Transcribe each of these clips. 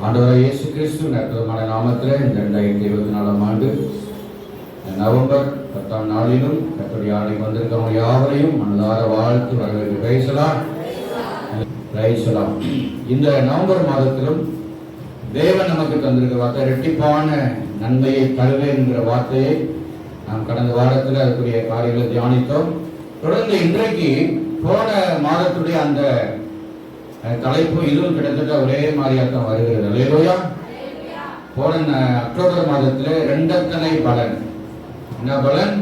ஆண்டவராகிய இயேசு கிறிஸ்துவின் அற்புதமான நாமத்தில் இந்த 2024ஆம் ஆண்டு நவம்பர் 10ஆம் நாளிலும் கர்த்தருடைய ஆலயம் வந்திருக்கிறவங்க யாவரையும் மனதார வாழ்த்து வரவேற்று பிரைசலாம். இந்த நவம்பர் மாதத்திலும் தேவன் நமக்கு தந்திருக்கிற வார்த்தை இரட்டிப்பான நன்மையை தருவேன் என்கிற வார்த்தையை நாம் கடந்த வாரத்தில் அதுக்குரிய காரியங்களை தியானித்தோம். தொடர்ந்து இன்றைக்கு போன மாதத்துடைய அந்த தலைப்பு இதுவும் கிட்டத்தட்ட ஒரே மாதிரியாத்தான் வருகிறது. அல்லேலூயா. போன அக்டோபர் மாதத்தில் இரண்டத்தனை பலன். என்ன பலன்?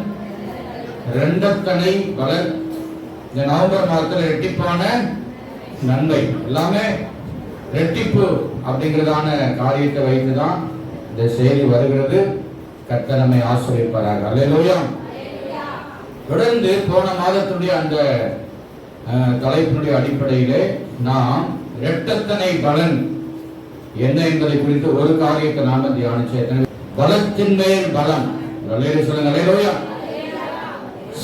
இரண்டத்தனை பலன். இந்த நவம்பர் மாதத்தில் இரட்டிப்பான நன்மை. எல்லாமே இரட்டிப்பு அப்படிங்கிறதான காரியத்தை வைத்துதான் இந்த செய்தி வருகிறது. கர்த்தர் நம்மை ஆசீர்வதிப்பாராக. அல்லேலூயா. தொடர்ந்து போன மாதத்துடைய அந்த தலைப்பினுடைய அடிப்படையிலே நாம் இரட்டத்தனை பலன் என்ன என்பதை குறித்து ஒரு காரியத்தை நாம தியானிச்சேன். பலத்தின் மேல் பலம். சொல்லுங்க அல்லேலூயா.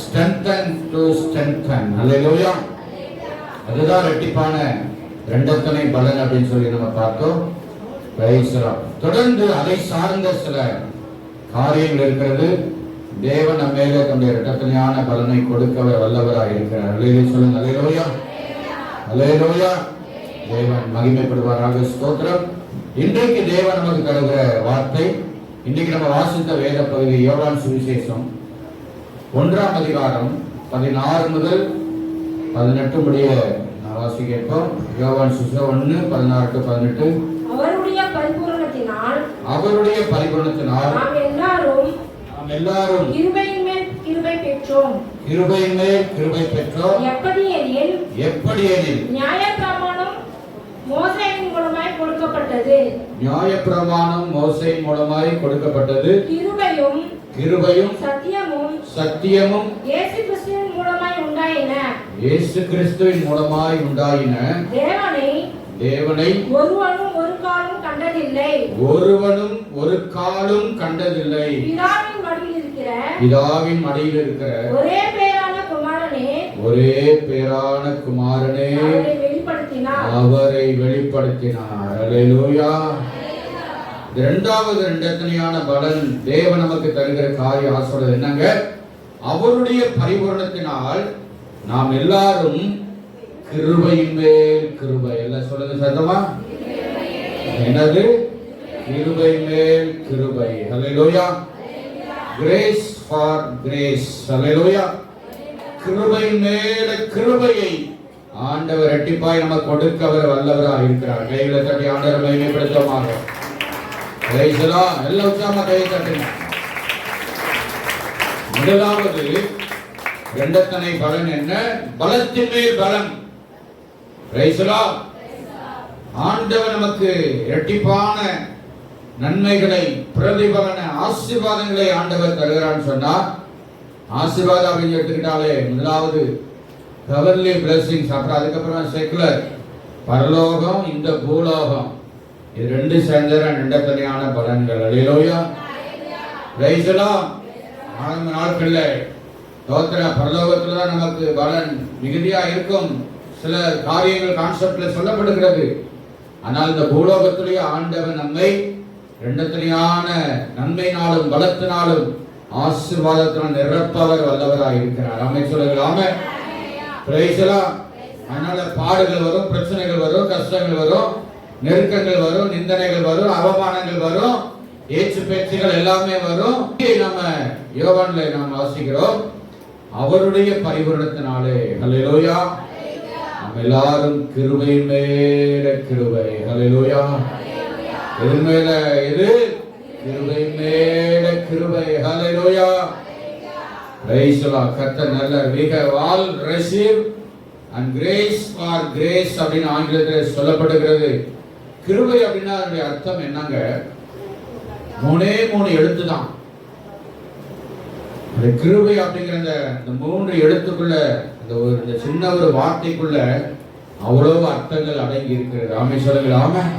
strengthen to strengthen. அல்லேலூயா. அதுதான் இரட்டிப்பான இரண்டத்தனை பலன் அப்படின்னு சொல்லி நம்ம பார்த்தோம். தொடர்ந்து அதை சார்ந்த சில காரியங்கள் இருக்கிறது. தேவன் நம்ம மேலே தன்னுடைய இரட்டத்தனையான பலனை கொடுக்க வல்லவராக இருக்கிறார். சொல்லுங்க அல்லேலூயா. அல்லேலூயா. தேவன் மகிமைப்படுவாராக. ஸ்தோத்திரம். இன்றைக்கு தேவன் நமக்கு தருகிற வார்த்தை, இன்றைக்கு நம்ம வாசித்த வேத பகுதி யோவான் சுவிசேஷம் 1ஆம் அதிகாரம் 16 முதல் 18 முடிய வாசிக்கிறோம். யோவான் சுவிசேஷம் 1:16-18. அவருடைய பரிபூரணத்தினால் நாம் எல்லாரும் கிருபையின் மேல் கிருபை பெற்றோம். கிருபையின் மேல் கிருபை பெற்றோம். எப்படி எனில் நியாயப்பிரமாணம் மோசேயின் மூலமாய் கொடுக்கப்பட்டது. நியாயப்பிரமாணம் மோசேயின் மூலமாய் கொடுக்கப்பட்டது. கிருபையும் சத்தியமும் இயேசு கிறிஸ்துவின் மூலமாய் உண்டாயின. தேவனை ஒருவனும் ஒரு காலும் கண்டதில்லை. பிதாவின் மடியில் இருக்கிற ஒரே பேரான குமாரனே அவரை வெளிப்படுத்தினார். அல்லேலூயா. இரண்டாவது இரண்டத்தனையான பலன் தேவன் நமக்கு தருகிற காரிய ஆசீர்வாதம் என்னங்க? அவருடைய பரிபூரணத்தினால் நாம் எல்லாரும் கிருபையின் மேல் கிருபை. எல்லாம் சொல்லுங்க சத்தமா. என்னது? கிருபை மேல் கிருபை. அல்லேலூயா. Grace for grace. அல்லேலூயா. கிருபை மேல கிருபையை ஆண்டவர் இரட்டிப்பாய் நமக்கு கொடுக்க அவர் வல்லவராக இருக்கிறார். கைகளை தட்டி ஆண்டவரை மகிமைப்படுத்துவோமாக. எல்லாம் உற்சாகமா கையை தட்டுங்க. முதலாவது இரண்டத்தனை பலன் என்ன? பலத்தின் மேல் பலம். ஆண்டவர் நமக்கு இரட்டிப்பான நன்மைகளை, பிரதிபலன ஆசீர்வாதங்களை ஆண்டவர் தருகிறான்னு சொன்னா, ஆசீர்வாதம் அப்படின்னு எடுத்துக்கிட்டாலே முதலாவது ஹெவன்லி பிளெஸிங்ஸ், அப்புறம் அதுக்கப்புறம் செக்குலர் பரலோகம், இந்த பூலோகம், இது ரெண்டு சேர்ந்த இரண்டத்தனையான பலன்கள். அல்லேலூயா. ஆரம்ப நாட்கள்ல தோத்திர பரலோகத்துல தான் நமக்கு பலன் மிகுதியா இருக்கும். சில காரியங்கள் கான்செப்ட்ல சொல்லப்படுகிறது. ஆனால் இந்த பூலோகத்திலேயே ஆண்டவன் நம்மை இரண்டத்தனையான நன்மையினாலும் பலத்தினாலும் ஆசீர்வாதத்தினால் நிரப்பவர் வல்லவராக இருக்கிறார். ஆமென் சொல்லுங்கள். ஆமென். பிரைஸ் எல்லாம். அதனால பாடுகள் வரும், பிரச்சனைகள் வரும், கஷ்டங்கள் வரும், நெருக்கங்கள் வரும், நிந்தனைகள் வரும், அவமானங்கள் வரும், ஏச்சு பேச்சுகள் எல்லாமே வரும். நம்ம யோவான்ல நாம் வாசிக்கிறோம், அவருடைய பரிபூரணத்தினாலே. அல்லேலூயா. நம்ம எல்லாரும் கிருபை மேல கிருபை. அல்லேலூயா. எது மேல? எது? கிருபை மேல கிருபை. அல்லேலூயா. Praise the lord. கர்த்தர் நல்லவர். we have all received and grace for grace அப்படின்னு ஆங்கிலத்தில் சொல்லப்படுகிறது. கிருபை அப்படின்னா அதனுடைய அர்த்தம் என்னங்க? 3 எழுத்து தான். கிருபை அப்படிங்கிற அந்த 3 எழுத்துக்குள்ள, இந்த சின்ன ஒரு வார்த்தைக்குள்ள அவ்வளவு அர்த்தங்கள் அடங்கி இருக்கிறது. ஆமென் சொல்லுங்க. ஆமென்.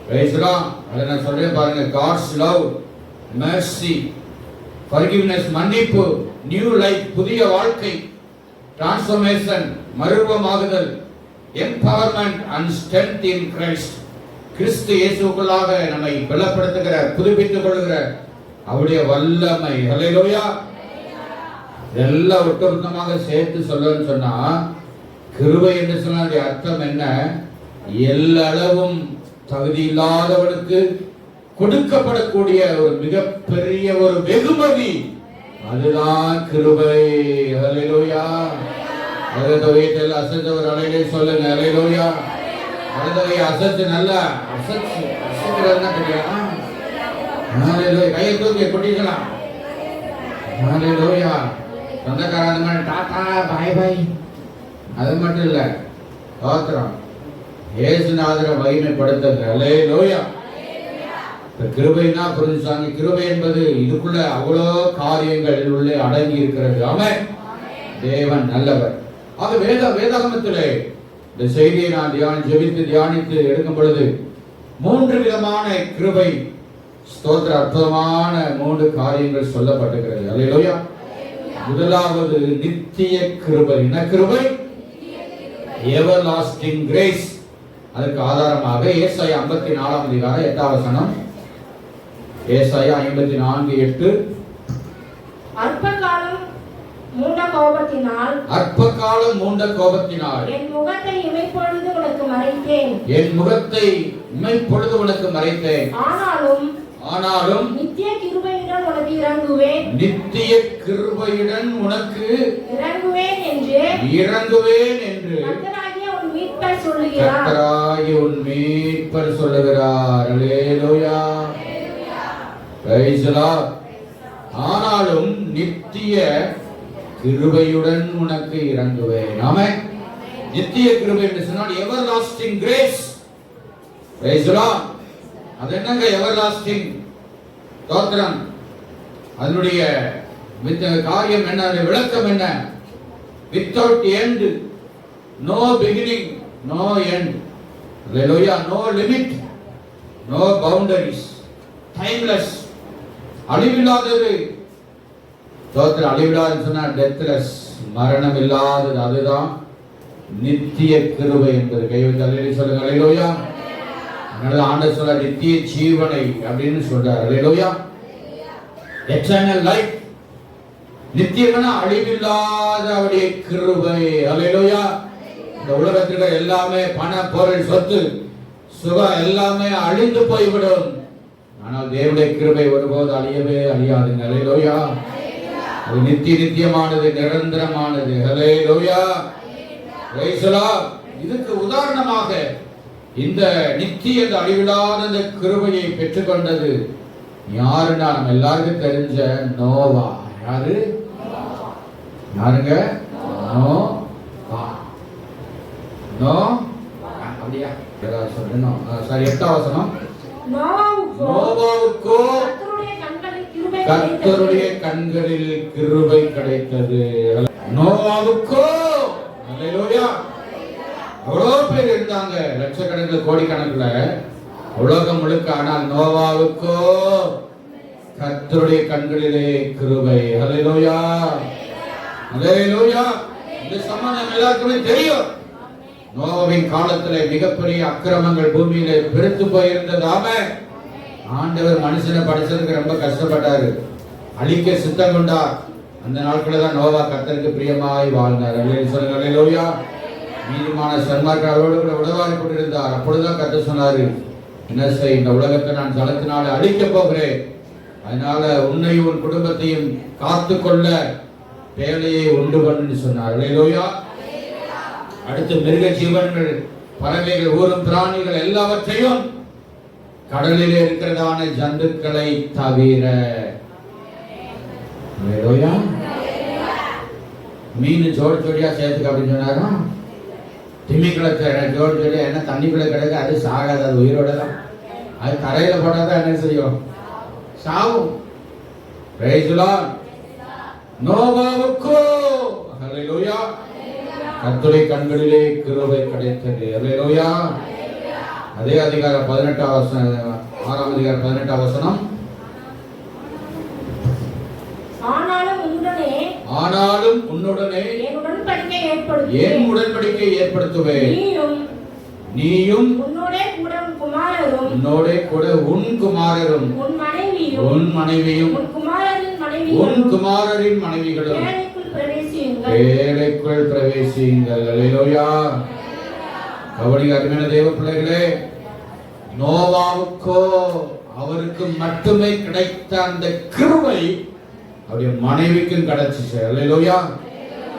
Praise the lord. அத நான் சொல்றேன் பாருங்க. God's love, mercy, forgiveness, மன்னிப்பு, நியூ லைஃப், புதிய வாழ்க்கை, டிரான்ஸ்ஃபர்மேஷன், மறுரூபமாகுதல், empowerment and strength in Christ. கிறிஸ்து இயேசுவுக்குள்ளாக நம்மை பலப்படுத்துகிற, புதுப்பித்துக் கொள்கிற அவருடைய வல்லமை. ஹல்லேலூயா. இதெல்லாம் ஒட்டுமொத்தமாக சேர்த்து சொல்லணும்னு சொன்னா, கிருபை என்று சொன்ன அர்த்தம் என்ன? எல்லளவும் தகுதி இல்லாதவனுக்கு கொடுக்கப்படக்கூடிய ஒரு மிகப்பெரிய ஒரு வெகுமதி, அதுதான் கிருபை. ஹல்லேலூயா. அடுத்த வீட்டில் அசைத்தவர் அலையிலே சொல்லுங்க. ஹல்லேலூயா. அடுத்தவை அசைச்சு நல்லா அசைக்கிறதுனா தெரியாதா? கையை தூக்கி கொட்டிக்கலாம். ஹல்லேலூயா. சொந்தக்காரன் அந்த மாதிரி டாடா பாய் பாய் அது மட்டும் இல்ல, ஸ்தோத்திரம், இயேசுநாதரை மகிமைப்படுத்துங்க. ஹல்லேலூயா. கிருபைனா புரிஞ்சாங்க. கிருபை என்பது இதுக்குள்ள அவ்வளோ காரியங்கள் உள்ளே அடங்கி இருக்கிறது. ஆமென். தேவன் நல்லவர். ஆக வேதாகமத்திலே இந்த செய்தியை நான் தியானித்து எடுக்கும் பொழுது 3 விதமான கிருபை, ஸ்தோத்திர, அற்புதமான 3 காரியங்கள் சொல்லப்பட்டிருக்கிறது. ஹல்லேலூயா. முதலாவது நித்திய கிருபை. என்ன கிருபை? Everlasting grace. அதற்கு ஆதாரமாக ஏசாயா 54 அதிகாரம் 8வது வசனம். ஏசாயா 54:8. அற்பகாலம் மூண்ட கோபத்தினால் என் முகத்தை இமைப்பொழுது உனக்கு மறைத்தேன். ஆனாலும் நித்திய கிருபையுடன் உனக்கு இறங்குவேன் என்று கர்த்தராகிய உன் மீட்பர் சொல்லுகிறார். ஹல்லேலூயா. Praise the lord. ஆனாலும் நித்திய கிருபையுடன் உனக்கு இறங்குவேன். ஆமென். நித்திய கிருபை என்று சொன்னால் everlasting grace. Praise the lord. அது என்னங்க எவர்லாஸ்டிங்? ஸ்தோத்திரம். அதனுடைய காரியம் என்ன? விளக்கம் என்ன? Without end, no beginning, no end. ஹல்லேலூயா. No limit, no boundaries, timeless, அழிவில்லாதது. ஸ்தோத்திரம். அழிவில்லாதது சொன்னா டெத்லெஸ், மரணம் இல்லாதது. அதுதான் நித்திய கிருபை என்பது. கைவிட்டு அல்லேலூயா சொல்லுங்க. ஹல்லேலூயா. அதனால ஆண்டவர் சொல்ற நித்திய ஜீவனை அப்படின்னு சொல்றார். ஹல்லேலூயா. Eternal life. நித்தியமான அழிவில்லாத அவருடைய கிருபை. ஹல்லேலூயா. இந்த உலகத்திற்கு எல்லாமே பண, பொருள், சொத்து, சுகம் எல்லாமே அழிந்து போய்விடும். ஆனால் தேவனுடைய கிருபை ஒருபோது அழியவே அழியாதுங்க. ஹல்லேலூயா. அது நித்தியமானது, நிரந்தரமானது. ஹல்லேலூயா. Praise the lord. இதுக்கு உதாரணமாக இந்த நித்திய அழிவில்லாத இந்த கிருபையை பெற்றுக்கொண்டது யாருன்னா நம்ம எல்லாருக்கும் தெரிஞ்ச நோவா. யாருங்க? அப்படியா? சரி, 8வது வசனம். நோவாவுக்கோ கர்த்தருடைய கண்களில் கிருபை கிடைத்தது. நோவாவுக்கோ. ஹல்லேலூயா. அவ்வளோ பேர் இருந்தாங்க, லட்சக்கணக்கில், கோடிக்கணக்கில், உலகம் முழுக்க. ஆனால் நோவாவுக்கோ கர்த்தருடைய கண்களிலே கிருபை. ஹல்லேலூயா. ஹல்லேலூயா. இந்த சம்பந்தம் எல்லாருக்குமே தெரியும். நோவாவின் காலத்திலே மிகப்பெரிய அக்கிரமங்கள் பூமியிலே பெருத்து போயிருந்தது. ஆமென். ஆண்டவர் மனுஷனை படைச்சதுக்கு ரொம்ப கஷ்டப்பட்டாரு, அழிக்க சித்தம் கொண்டார். அந்த நாட்களில் தான் நோவா கர்த்தருக்கு பிரியமாய் வாழ்ந்தார். ஹல்லேலூயா. நீதிமான சன்மார்க்கரோடு கூட உடவாடி கொண்டிருந்தார். அப்பொழுதுதான் கர்த்தர் சொன்னாரு, என்ன செய், இந்த உலகத்தை நான் ஜலத்தினால அழிக்கப் போகிறேன். அதனால உன்னையும் உன் குடும்பத்தையும் காத்துக்கொள்ள வேலையை உண்டு பண்ணு சொன்னார். ஹல்லேலூயா. அடுத்து மிருக ஜீவன்கள், பறவைகள், ஊரும் பிராணிகள் எல்லாவற்றையும், கடலிலே இருக்கிறதான ஜந்துக்களை தவிர. ஹல்லேலூயா. மீன் ஜோடியா சேர்த்துக்க அப்படின்னு சொன்னாரா? திமிக்களை ஜோடியா என்ன தண்ணிக்குள்ள கிடக்கு, அது சாகாது, அது உயிரோட தான். அது தரையில போட்டாதான் என்ன செய்யும்? சாவும். Price the Lord. நோவாவுக்கோ ஹல்லேலூயா கர்த்தருடைய கண்களிலே கிருபை கிடைத்தது. ஹல்லேலூயா. அதே அதிகாரம் 18வது வசனம், 6வது அதிகாரம் 18வது வசனம். ஆனாலும் உன்னுடனே என் உடன்படிக்கை ஏற்படுத்துவேன். நீயும் உன்னோடே கூட குமாரரும் உன்னோட கூட உன் குமாரரும் உன் மனைவியும் உன் மனைவியும் உன் குமாரரின் உன் மனைவியும் குமாரரின் மனைவிகளும் பேழைக்குள் பிரவேசியுங்கள். பேழைக்குள் பிரவேசியுங்கள். அல்லேலூயா. கவனிங்க அருமையான தேவ பிள்ளைகளே, நோவாவுக்கோ அவருக்கு மட்டுமே கிடைத்த அந்த கிருபை அவருடைய மனைவிக்கும் கிடைச்சிச்சு. அல்லேலூயா.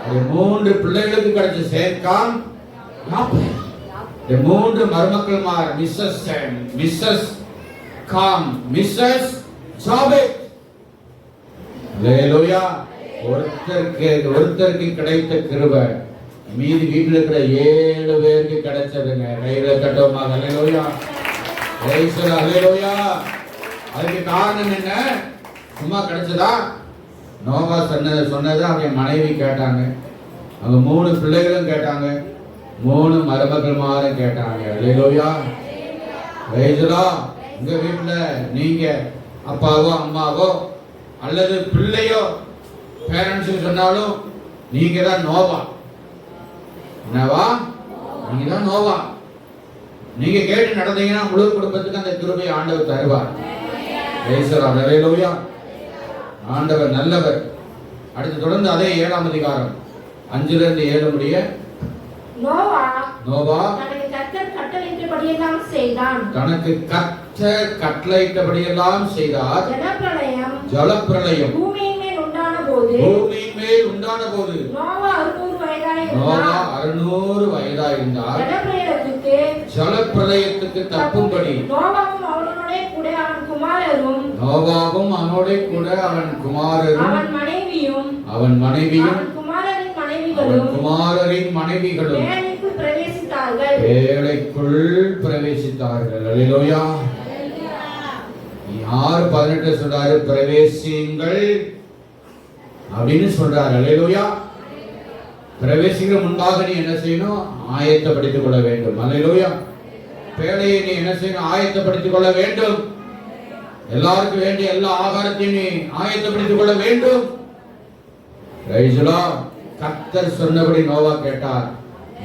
அவருடைய 3 பிள்ளைகளுக்கு கிடைச்ச சேக்காம், யாப்பேத். இந்த 3 மருமக்கள்மார் மிஸ்ஸஸ் காம், மிஸ்ஸஸ் ஜாபேத். அல்லேலூயா. ஒருத்தருக்கு கிடைத்த கிருபை மீதி வீட்டில் இருக்கிற 7 பேருக்கு கிடைச்சதுங்க. கையில கட்டோமா? அல்லேலூயா. அல்லேலூயா. அதுக்கு காரணம் என்ன? சும்மா கிடைச்சதா? நோவா சொன்னதை அவன் மனைவி கேட்டாங்க. அவங்க 3 பிள்ளைகளும் கேட்டாங்க, 3 மருமக்கள்மாரும் கேட்டாங்க. அல்லேலூயா. உங்க வீட்டுல நீங்க அப்பாவோ அம்மாவோ அல்லது பிள்ளையோ பேரண்ட்ஸ் சொன்னாலும் நீங்க தான் நோவா. என்னவா? நீங்க தான் நோவா. நீங்க கேட்டு நடந்தீங்கன்னா முழு குடும்பத்துக்கு அந்த கிருபையை ஆண்டவர் தருவார். அல்லேலூயா. ஆண்டவர் நல்லவர். அடுத்து தொடர்ந்து அதே 7ஆம் அதிகாரம் 5 to 7 முடிய நோவா தனக்கு கர்த்தர் கட்டளையிட்டபடியெல்லாம் செய்தான். தனக்கு கர்த்தர் கட்டளையிட்டபடியெல்லாம் செய்தார். ஜலப்பிரளயம் பூமியின் மேல் உண்டான போது நோவா 600 வயதாயிருந்தார். ஜலப்பிரளயத்துக்கு தப்பும்படி நோவாவும் அவனோட கூட அவன் குமாரரும் அவன் மனைவியும் அவன் குமாரரின் மனைவிகளும் பேழைக்குள் பிரவேசித்தார்கள். அல்லேலூயா. 6:18 சொல்றாரு, பிரவேசியுங்கள் அப்படின்னு சொல்றாரு. அல்லேலூயா. பிரவேசிக்கிற முன்பாக நீ என்ன செய்யணும்? ஆயத்தப்படுத்திக் கொள்ள வேண்டும். அல்லேலூயா. பேழையை நீ என்ன செய்யணும்? ஆயத்தப்படுத்திக் கொள்ள வேண்டும். எல்லாருக்கும் வேண்டிய எல்லா ஆகாரத்தையும் நீ ஆயத்தப்படுத்திக் கொள்ள வேண்டும். கர்த்தர் சொன்னபடி நோவா கேட்டார்.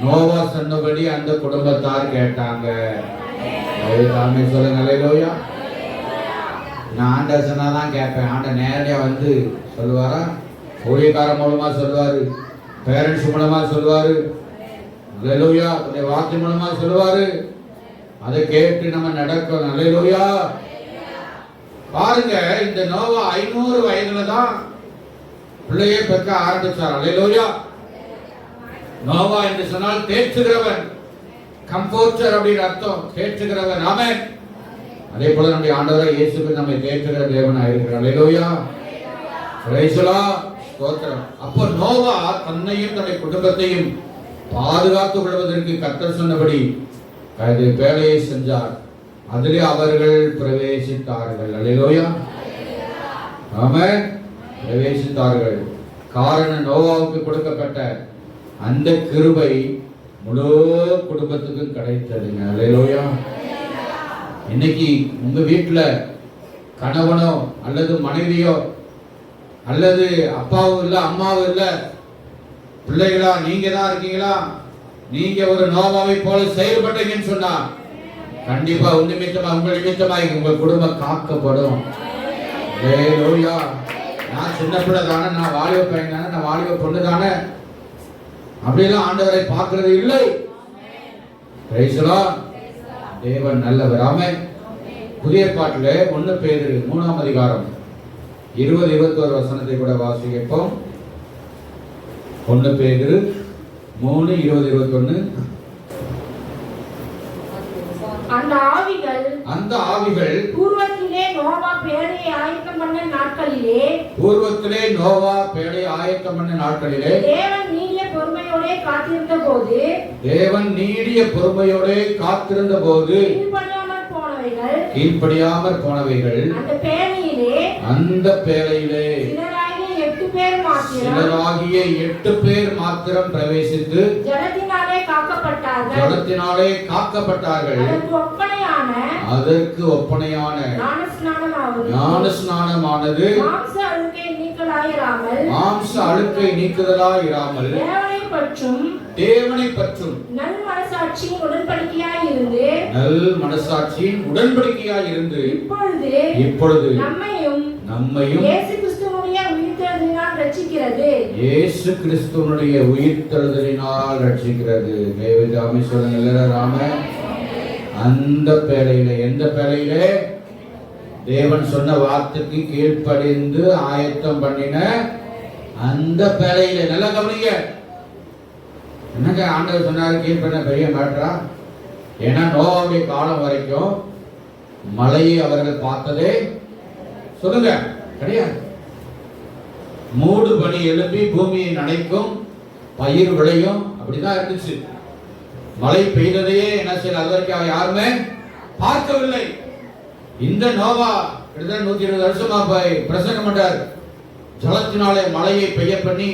நோவா சொன்னபடி அந்த குடும்பத்தார் கேட்டாங்க. சொல்லுங்க. அல்லேலூயா. நான் ஆண்டவர் சொன்னாதான் கேட்பேன். ஆண்டவர் நேரடியா வந்து சொல்லுவாரா? ஊழியக்காரன் மூலமா சொல்லுவாரு, பேரண்ட்ஸ் மூலமா சொல்லுவாரு, அல்லேலூயா, வார்த்தை மூலமா சொல்லுவாரு. அதை கேட்டு நம்ம நடக்கணும். அல்லேலூயா. பாருங்க, இந்த நோவா 500 வயதுல தான் பிள்ளையை பெற்க ஆரம்பிச்சார். அல்லேலூயா. நோவா என்று சொன்னால் தேற்றுகிறவன், கம்போர்ட்டர் அப்படின்னு அர்த்தம், தேற்றுகிறவன். ஆமென். அதே போல நம்முடைய ஆண்டவராகிய இயேசு நம்மை தேற்றுகிற தேவனாக இருக்கிறார். அல்லேலூயா. Praise the lord. ஸ்தோத்திரம். அப்போ நோவா தன்னையும் தன்னுடைய குடும்பத்தையும் பாதுகாத்துக் கொள்வதற்கு கர்த்தர் சொன்னபடி வேலையை செஞ்சார். அதிலே அவர்கள் பிரவேசித்தார்கள். அல்லேலூயா. ஆமென். பிரவேசித்தார்கள். காரணம், நோவாவுக்கு கொடுக்கப்பட்ட அந்த கிருபை முழு குடும்பத்துக்கும் கிடைத்ததுங்க. அல்லேலூயா. இன்னைக்கு உங்க வீட்டுல கணவனோ அல்லது மனைவியோ அல்லது அப்பாவும் இல்ல அம்மாவும் இல்ல, பிள்ளைகளா நீங்க தான் இருக்கீங்களா? நீங்க ஒரு நோவாவை போல செயல்பட்டீங்கன்னு சொன்னா கண்டிப்பா உங்க நிமித்தமா உங்க குடும்பம் காக்கப்படும். அல்லேலூயா. நான் சின்ன பிள்ளை தானே, நான் வாலிப பையன் தானே, நான் வாலிப பொண்ணு தானே, அப்படியெல்லாம் ஆண்டவரை பார்க்கிறது இல்லை. Price the Lord. தேவன் நல்லவர். ஆமென். புதிய பாட்டிலே 1 பேதுரு 3ஆம் அதிகாரம் 20-21 வசனத்தை கூட வாசிப்போம். 1 பேதுரு 3:20-21. அந்த ஆவிகள் பூர்வத்திலே நோவா பேழையை ஆயத்தம் பண்ண நாட்களிலே தேவன் நீடிய பொறுமையோட காத்திருந்த போது கீழ்ப்படியாமற் போனவைகள் அந்த பேழையிலே சிலராகிய 8 பேர் மாத்திரம் பிரவேசித்து ஜலத்தினாலே காக்கப்பட்டார்கள். அதற்கு ஒப்பனையான ஞானஸ்நானமானது மாம்ச அழுக்கை நீக்குதலாயிராமல் தேவனை பற்றும் நல் மனசாட்சியின் உடன்படிக்கையாய் நல் மனசாட்சியின் உடன்படிக்கையாய் இருந்து இப்பொழுது நம்மையும் இயேசு கிறிஸ்துவனுடைய உயிர்த்தெழுதலினால் ரட்சிக்கிறது. தேவதாமி சொல்லுங்க ராம. அந்த பேழையில, எந்த பேழையிலே? தேவன் சொன்ன வார்த்தைக்கு கீழ்ப்படிந்து ஆயத்தம் பண்ணின அந்த பேழையில. நல்லா கவனிங்க. என்னங்க ஆண்டவர் சொன்னாரு கீழ்ப்பண்ண பெரிய மேட்டரா? ஏன்னா நோவாவுடைய காலம் வரைக்கும் மழையை அவர்கள் பார்த்ததே சொல்லுங்க கிடையாது. மூடு பனி எழுப்பி பூமியை நனைக்கும், பயிர் விளையும், அப்படிதான் இருந்துச்சு. மழை பெய்ததையே என்ன செய்யல அது வரைக்கும் யாருமே பார்க்கவில்லை. இந்த நோவா கிட்டத்தட்ட 120 வருஷமா பிரசங்கம் பண்றார். ஜலத்தினாலே மழையை பெய்ய பண்ணி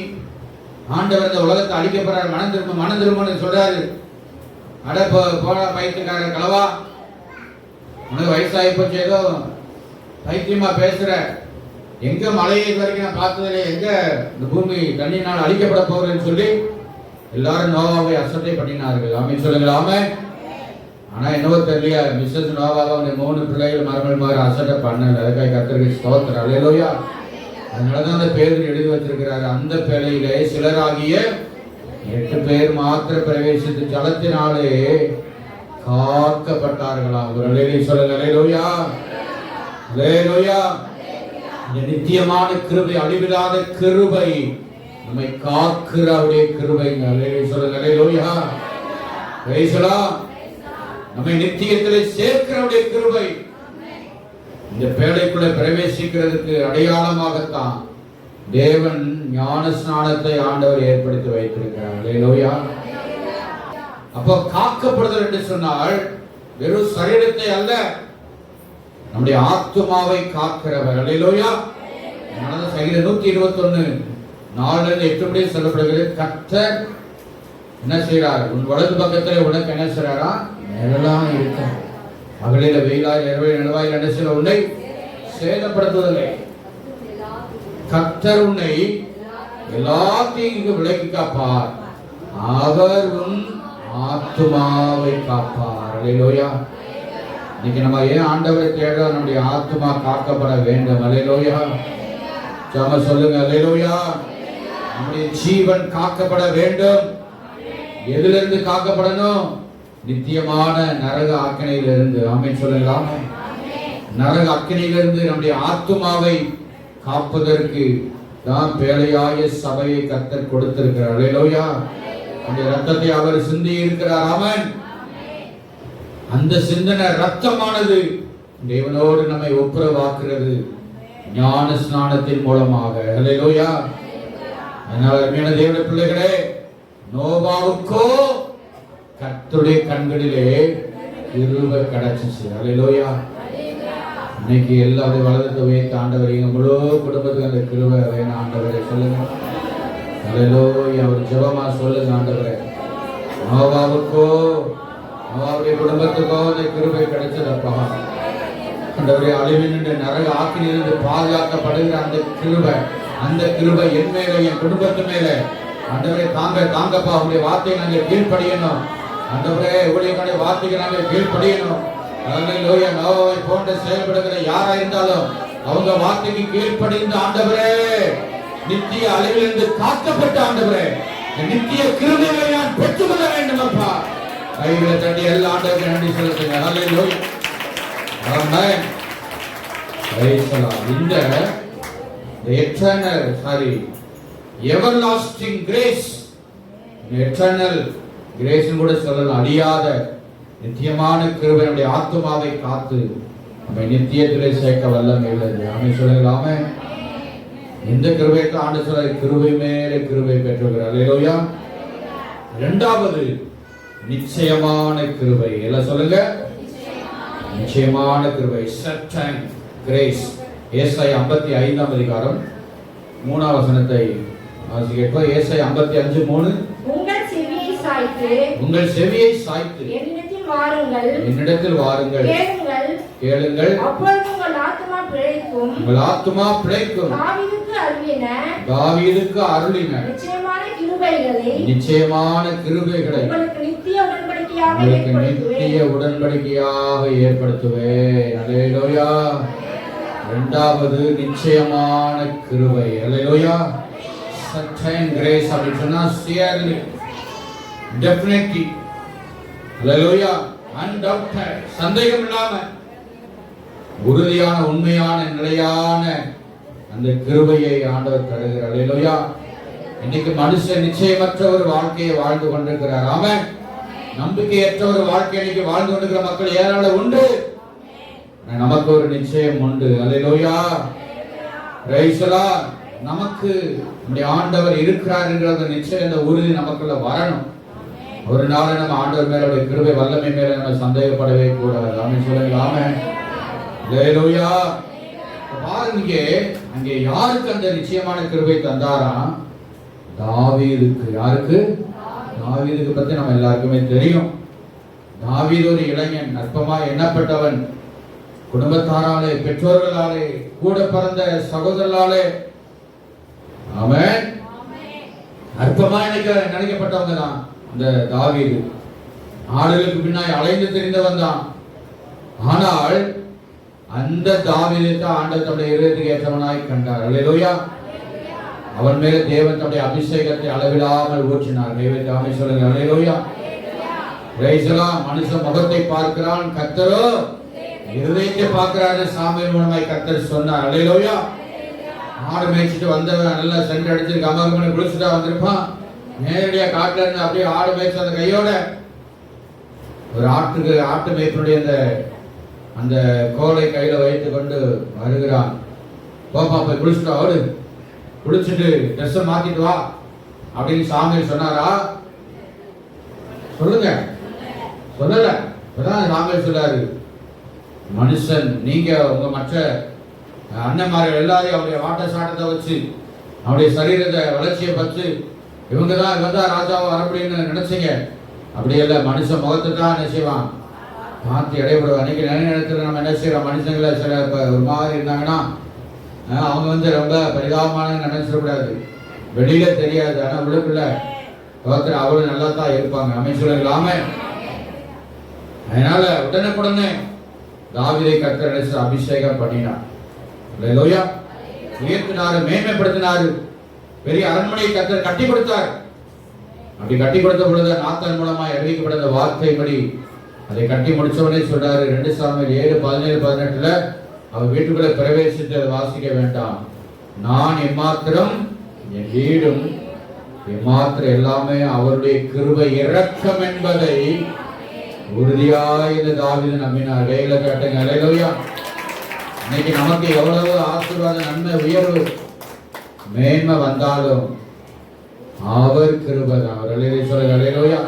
ஆண்டவர் இந்த உலகத்தை அழிக்க போறாரு, மனம் திரும்பன்னு சொல்றாரு. அட போடா பைத்தியக்கார கலவா, உனக்கு வயசாகி போச்சு, ஏதோ பைத்தியமா பேசுற. எங்க மழையை இது வரைக்கும் நான் பார்த்ததில்லை, எங்க இந்த பூமி தண்ணினால் அழிக்கப்பட போகிறேன்னு சொல்லி எல்லாரும் நோவாவை அசட்டை பண்ணினார்கள். ஆமென் சொல்லுங்கள். ஆமென். ஆனா என்னவோ தெரியல, மிஸ்ஸஸ் நோவாவை அவங்க 3 பிள்ளைகள் மருமகள் அசட்டை பண்ணல. அதுக்காக கர்த்தருக்கு ஸ்தோத்திரம். அல்லேலூயா. அதனாலதான் அந்த பேர் எழுதி வச்சிருக்கிறாரு. அந்த பேழையிலே சிலராகிய 8 பேர் மாத்திர பிரவேசித்து ஜலத்தினாலே காக்கப்பட்டார்களாம். ஒரு அல்லேலூயா சொல்லுங்க. அல்லேலூயா. அல்லேலூயா. இந்த நித்தியமான கிருபை, அழிவில்லாத கிருபை, நம்மை காக்கிற அவருடைய கிருபை. அல்லேலூயா சொல்லுங்க. அல்லேலூயா. Praise the lord. நம்மை நித்தியத்திலே சேர்க்கிறவருடைய கிருபை. இந்த பேழைக்குள்ள பிரவேசிக்கிறதுக்கு அடையாளமாகத்தான் தேவன் ஞான ஸ்நானத்தை ஆண்டவர் ஏற்படுத்தி வைத்திருக்கிறார். அல்லேலூயா. அப்போ காக்கப்படுதல் என்று சொன்னால் வெறும் சரீரத்தை அல்ல, நம்முடைய ஆத்துமாவை காக்கிறவர். அல்லேலூயா. சங்கீதம் 121:4-8 சொல்லப்படுகிறது. கர்த்தர் என்ன செய்யறார்? உன் வலது பக்கத்தில் உனக்கு என்ன செய்யறாரா? நிழலா இருக்க, மகளிர வெயிலாய் இரவில் நிலவாய் நடசில உன்னை சேதப்படுத்துவதில்லை. கர்த்தர் உன்னை எல்லாத்தையும் விலக்கி காப்பார், அவர் உன் ஆத்துமாவை காப்பார். அல்லேலூயா. இன்னைக்கு நம்ம ஏன் ஆண்டவரை தேட? நம்முடைய ஆத்துமா காக்கப்பட வேண்டும். அல்லேலூயா. ஜெபமா சொல்லுங்க. அல்லேலூயா. நம்முடைய ஜீவன் காக்கப்பட வேண்டும். எதிலிருந்து காக்கப்படணும்? நித்தியமான நரக அக்கினியிலிருந்து. ஆமென் சொல்லுங்கள். நரக அக்கினியிலிருந்து நம்முடைய ஆத்துமாவை காப்பதற்கு தான் பேழையாய சபையை கர்த்தர் கொடுத்திருக்கிறார். அல்லேலூயா. அந்த ரத்தத்தை அவர் சிந்தி இருக்கிறார். ஆமென். அந்த சிந்தனை ரத்தமானது தேவனோடு நம்மை ஒப்புரவாக்குறது ஞான ஸ்நானத்தின் மூலமாக. அல்லேலூயா. அதனால அருமையான தேவனுடைய பிள்ளைகளே, நோவாவுக்கோ கர்த்தருடைய கண்களிலே கிருபை கிடைச்சிச்சு. அல்லேலூயா. இன்னைக்கு எல்லாரும் வலதுக்கு வைத்து ஆண்டவரை முழு குடும்பத்துக்கு அந்த கிருபை வேணும் ஆண்டவரை சொல்லுங்க. அல்லேலூயா. ஒரு ஜெபமா சொல்லுங்க. ஆண்டவரே, நோவாவுக்கோ அவருடைய குடும்பத்துக்கோ அந்த கிருபை கிடைச்சதப்பா. ஆண்டவரே, அழிவின் நரக ஆக்கினிலிருந்து பாதுகாக்கப்படுகிற அந்த கிருபை என் மேல, என் குடும்பத்து மேல ஆண்டவரே தாங்கப்பா. அவருடைய வார்த்தையை நாங்கள் கீழ்ப்படியணும். ஆண்டவரே, உங்களுடைய வார்த்தைக்கு நாங்கள் கீழ்ப்படியணும். அல்லேலூயா. நோவாவை போன்ற செயல்படுகிற யாரா இருந்தாலும் அவங்க வார்த்தைக்கு கீழ்ப்படிந்து ஆண்டவரே நித்திய அழிவிலிருந்து காக்கப்பட்ட ஆண்டவரே நித்திய கிருபையை நான் பெற்றுக்கொள்ள வேண்டும் அப்பா. கைகளை தட்டி எல்லா ஆண்டவருக்கு நன்றி செலுத்துங்க. அல்லேலூயா. ஆமென். Praise the lord. இந்த eternal everlasting grace, eternal grace கூட சொல்லலாம். அழியாத நித்தியமான கிருபை நம்முடைய ஆத்துமாவை காத்து நம்மை நித்தியத்திலே சேர்க்க வல்லமை உள்ளது. ஆமென் சொல்லலாமே. இந்த கிருபைக்கு ஆண்டு சொல்ற கிருபை மேலே கிருபை பெற்றுகிறார். அல்லேலூயா. இரண்டாவது நிச்சயமான கிருபை. எல்லாம் சொல்லுங்க. நிச்சயமான கிருபை, certain grace. ஏசாயா 55 3 வசனத்தை வாசிக்கிறோம். ஏசாயா 55:3. உங்கள் செவியை சாய்த்து என்னிடத்தில் வாருங்கள், கேளுங்கள், அப்பொழுது உங்கள் ஆத்துமா பிழைக்கும். தாவீதுக்கு அருளின நிச்சயமான கிருபைகளை உடன்படிக்கையாக உங்களுக்கு ஏற்படுத்துவேன். நித்திய உடன்படிக்கையாக ஏற்படுத்துவேன். அல்லேலூயா. இரண்டாவது நிச்சயமான கிருபை. அல்லேலூயா. certain grace அப்படி சொன்னா surely, definitely, அல்லேலூயா, undoubted, சந்தேகம் இல்லாம உறுதியான உண்மையான நிலையான அந்த கிருபையை ஆண்டவர் தருகிறார். அல்லேலூயா. இன்னைக்கு மனுஷன் நிச்சயமற்ற ஒரு வாழ்க்கையை வாழ்ந்து கொண்டிருக்கிறார். ஆமென். நம்பிக்கையற்ற ஒரு வாழ்க்கை இன்னைக்கு வாழ்ந்து கொண்டிருக்கிற மக்கள் ஏராளம் உண்டு. நமக்கு ஒரு நிச்சயம் உண்டு. அல்லேலூயா. Praise the lord. நமக்கு நம்முடைய ஆண்டவர் இருக்கிறார் என்கிற அந்த நிச்சயம், அந்த உறுதி நமக்குள்ள வரணும். ஒரு நாள் நம்ம ஆண்டவர் மேல கிருபை வல்லமை மேல நம்ம சந்தேகப்படவே கூடாது. ஆமென் சொல்லுங்க. ஆமென். அல்லேலூயா. பாருங்க, அங்கே யாருக்கு அந்த நிச்சயமான கிருபை தந்தாராம்? தாவீதுக்கு. யாருக்கு? தாவீதுக்கு பத்தி நம்ம எல்லாருக்குமே தெரியும். தாவீது ஒரு இளைஞன், நற்பமா எண்ணப்பட்டவன், குடும்பத்தாராலே, பெற்றோர்களாலே, கூட பிறந்த சகோதரர்களாலே, ஆமென், அற்பமா நினைக்கப்பட்டவங்க தான் இந்த தாவீது. ஆடுகளுக்கு பின்னாய் அலைந்து தெரிந்தவன் தான். ஆனால் அந்த தாவீதுக்கு ஆண்டவர் தம்முடைய இதயத்துக்கு ஏற்றவனாய் கண்டார். அல்லேலூயா. அவன் மேல தேவன் தம்முடைய அபிஷேகத்தை அளவிடாமல் ஊற்றினார். தேவன் தாமே சொல்லுங்க. அல்லேலூயா. Praise the lord. மனுஷன் முகத்தை பார்க்கிறான், கர்த்தரோ இருதயத்தை பார்க்கிறாரு. சாமுவேல் மூலமாய் கர்த்தர் சொன்னார். அல்லேலூயா. ஆடு மேய்ச்சிட்டு வந்தவன் நல்லா சென்ட் அடிச்சிருக்கு, அம்மாவுக்கு குளிச்சுட்டா வந்திருப்பான். நேரடியா காட்டுல இருந்து அப்படியே ஆடு மேய்ச்சி அந்த கையோட ஒரு ஆட்டு மேய்ப்பனுடைய அந்த கோலை கையில வைத்துக் கொண்டு வருகிறான். பாப்பா போய் குளிச்சுட்டா, ஓடு, குளிச்சுட்டு ட்ரெஸ் மாத்திட்டு வா அப்படின்னு சாமுவேல் சொன்னாரா? சொல்லுங்க. சொல்லல. இப்பதான் சாமுவேல் சொல்லாரு, மனுஷன் நீங்க உங்க மற்ற அண்ணன்மார்கள் எல்லாரையும் அவருடைய வாட்ட சாட்டத்தை வச்சு அவருடைய சரீரத்தை வளர்ச்சியை பற்றி இவங்க தான் ராஜாவை வரப்படின்னு நினைச்சீங்க. அப்படி இல்லை, மனுஷன் முகத்தை தான் என்ன செய்வான், மாற்றி இடைபடுவோம். அன்னைக்கு நிறைய நேரத்தில் நம்ம என்ன செய்யறோம், மனுஷங்களை சில ஒரு மாதிரி இருந்தாங்கன்னா அவங்க ரொம்ப பரிதாபமான நினைச்சிடக்கூடாது. வெளியில தெரியாது, ஆனா உள்ளுக்குள்ள ஒருத்தர் அவ்வளவு நல்லா தான் இருப்பாங்க. அமைச்சர்களாம. அதனால உடனுக்குடனே தாவீதை கர்த்தர் நினைச்சு அபிஷேகம் பண்ணினார். அல்லேலூயா. உயர்த்தினாரு, மேன்மைப்படுத்தினாரு. பெரிய அரண்மனையை கர்த்தர் கட்டி கொடுத்தார். அப்படி கட்டி கொடுத்த பொழுது நாத்தான் மூலமாய் அறிவிக்கப்பட்ட வார்த்தைப்படி அதை கட்டி முடிச்சவனே சொல்றாரு. 2 சாமுவேல் 7:17-18 அவர் வீட்டுக்குள்ள பிரவேசித்து வாசிக்க வேண்டாம். நான் எம்மாத்திரம் என் வீடும் எம்மாத்திரம் எல்லாமே அவருடைய கிருபை இரக்கம் என்பதை உறுதியாய் இந்த தாவீது நம்பினார். கையில கேட்டுங்க. அல்லேலூயா. இன்னைக்கு நமக்கு எவ்வளவு ஆசீர்வாத நன்மை உயர்வு மேன்மை வந்தாலும் அவர் கிருபை தான். அவர் அல்லேலூயா.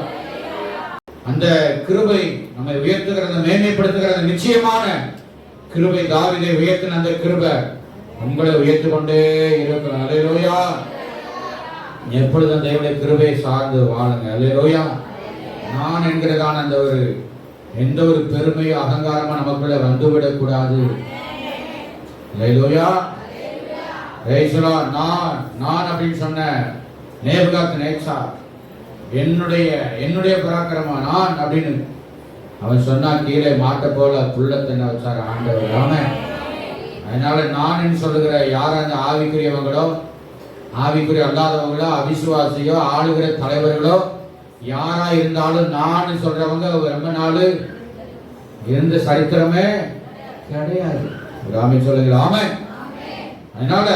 அந்த கிருபை நம்மை உயர்த்துகிற, மேன்மைப்படுத்துகிற நிச்சயமான கிருபை, தாவீதை உயர்த்தின அந்த கிருபை உங்களை உயர்த்து கொண்டே இருக்கிறோம். அல்லேலூயா. எப்பொழுதும் தேவனுடைய கிருபையை சார்ந்து வாழுங்க. அல்லேலூயா. நான் என்கிறதான அந்த எந்த ஒரு பெருமையோ அகங்காரமா நமக்குள்ள வந்துவிடக் கூடாது. அல்லேலூயா. நான் அப்படின்னு சொன்ன நேபுகாத்நேச்சார் என்னுடைய பராக்கிரமா நான் அப்படின்னு அவன் சொன்னா கீழே மாட்ட போல புள்ளத்தென்ன வச்சார் ஆண்டவர். ஆமென். அதனால நான் சொல்லுகிற யார் அந்த ஆவிக்குரியவங்களோ ஆவிக்குரிய அல்லாதவங்களோ அவிசுவாசியோ ஆளுகிற தலைவர்களோ யாரா இருந்தாலும் நான் சொல்றவங்க ரொம்ப நாள் இருந்த சரித்திரமே கிடையாது. ஆமென் சொல்லுங்க. ஆமென். அதனால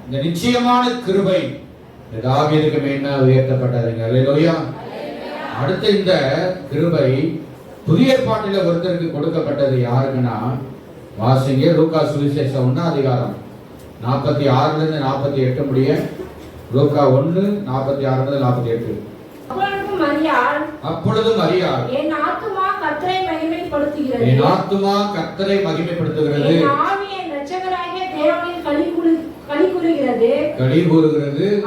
இந்த நிச்சயமான கிருபை தாவீதுக்கு மேன்மை உயர்த்தப்பட்டதுங்க. அல்லேலூயா. அடுத்த இந்த கிருபை புதிய ஏற்பாட்டில ஒருத்தருக்கு கொடுக்கப்பட்டது. யாருக்குன்னா, வாசிங்க லூக்கா சுவிசேஷம் 1:46-48 முடிய. லூக்கா 1:46-48. அப்பொழுது மரியாள் என் ஆத்துமா கர்த்தரை மகிமைப்படுத்துகிறது, என் ஆத்துமா கர்த்தரை மகிமைப்படுத்துகிறது, என் ஆவி என் இரட்சகராகிய தேவனில் களிகூறுகிறது.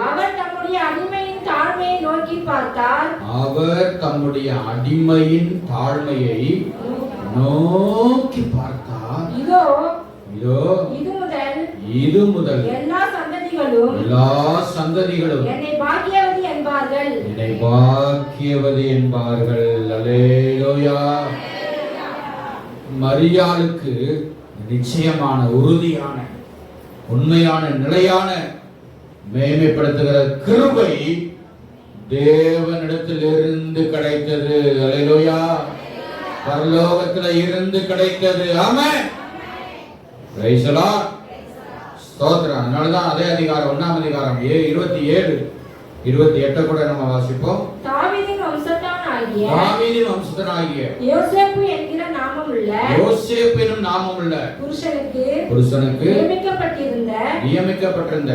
அவர் தம்முடைய அடிமையின் தாழ்மையை நோக்கி பார்த்தார். அவர் தம்முடைய அடிமையின் தாழ்மையை நோக்கி பார்த்தார். இதோ இது முதல் எல்லா சந்ததிகளிலும் சந்ததிகளும் எல்லா சந்ததிகளும் என்னை பாக்கியவதி என்பார்கள். என்னை பாக்கியவதி என்பார்கள். அல்லேலூயா. மரியாளுக்கு நிச்சயமான, உறுதியான, உண்மையான, நிலையான மேன்மைப்படுத்துகிற கிருபை தேவனிடத்தில் இருந்து கிடைத்தது. அல்லேலூயா. பரலோகத்தில் இருந்து கிடைத்தது. ஆமென். Praise the lord. ஸ்தோத்திரம். அதனாலதான் அதே அதிகாரம் 1ஆம் அதிகாரம் 27 28 கூட நம்ம வாசிப்போம். தாவீதின் வம்சத்தனாகிய யோசேப்பு என்கிற நாமமுள்ள யோசேப்பு என்னும் நாமமுள்ள புருஷனுக்கு நியமிக்கப்பட்டிருந்த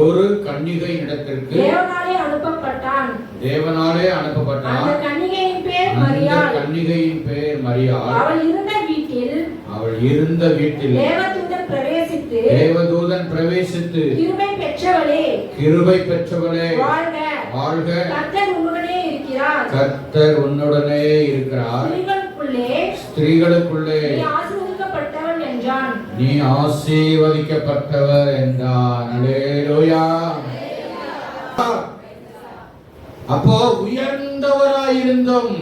ஒரு கன்னிகையினிடத்திற்கு தேவனாலே அனுப்பப்பட்டான். அந்த கன்னிகையின் பேர் மரியாள். அவள் இருந்த வீட்டில் தேவதூதன் பிரவேசித்து கிருபை பெற்றவளே வாழ்க, கர்த்தர் உன்னுடனே இருக்கிறார், ஸ்திரீகளுக்குள்ளே நீ ஆசீர்வதிக்கப்பட்டவர் என்றான். அல்லேலூயா. அப்போ உயர்ந்தவராயிருந்தும்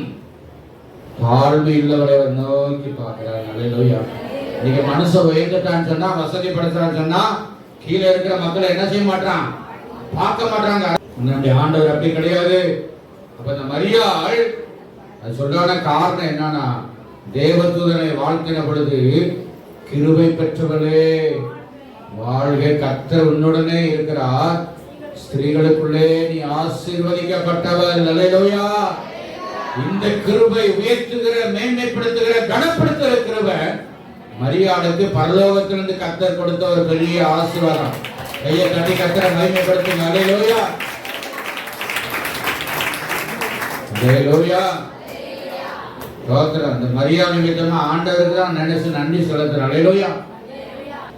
தாழ்மை உள்ளவரை நோக்கி பார்க்கிறார். அல்லேலூயா. நீங்க மனசை உயர்ந்துட்டான்னு சொன்னா, வசதி படுத்துறான்னு சொன்னா, கீழே இருக்கிற மக்களை என்ன செய்ய மாட்டான், பார்க்க மாட்டாங்க. நம்முடைய ஆண்டவர் அப்படி கிடையாது. அப்ப இந்த மரியாள் அது சொல்றான காரணம் என்னன்னா, தேவதூதனை வாழ்த்தின பொழுது கிருபை பெற்றவளே வாழ்க, கர்த்தர் உன்னுடனே இருக்கிறார், ஸ்திரீகளுக்குள்ளே நீ ஆசீர்வதிக்கப்பட்டவர். அல்லேலூயா. இந்த கிருபை உயர்த்துகிற, மேன்மைப்படுத்துகிற, கனப்படுத்துகிற கிருபை மரியாளுக்கு பரலோகத்திலிருந்து கர்த்தர் கொடுத்த ஒரு பெரிய ஆசீர்வாதம். கையை தட்டி கர்த்தரை மகிமைப்படுத்துங்க. அல்லேலூயா. அல்லேலூயா. ஸ்தோத்திரம். இந்த மரியாள் நிமித்தமா ஆண்டவருக்கு தான் நினைச்சு நன்றி செலுத்துறோம். அல்லேலூயா.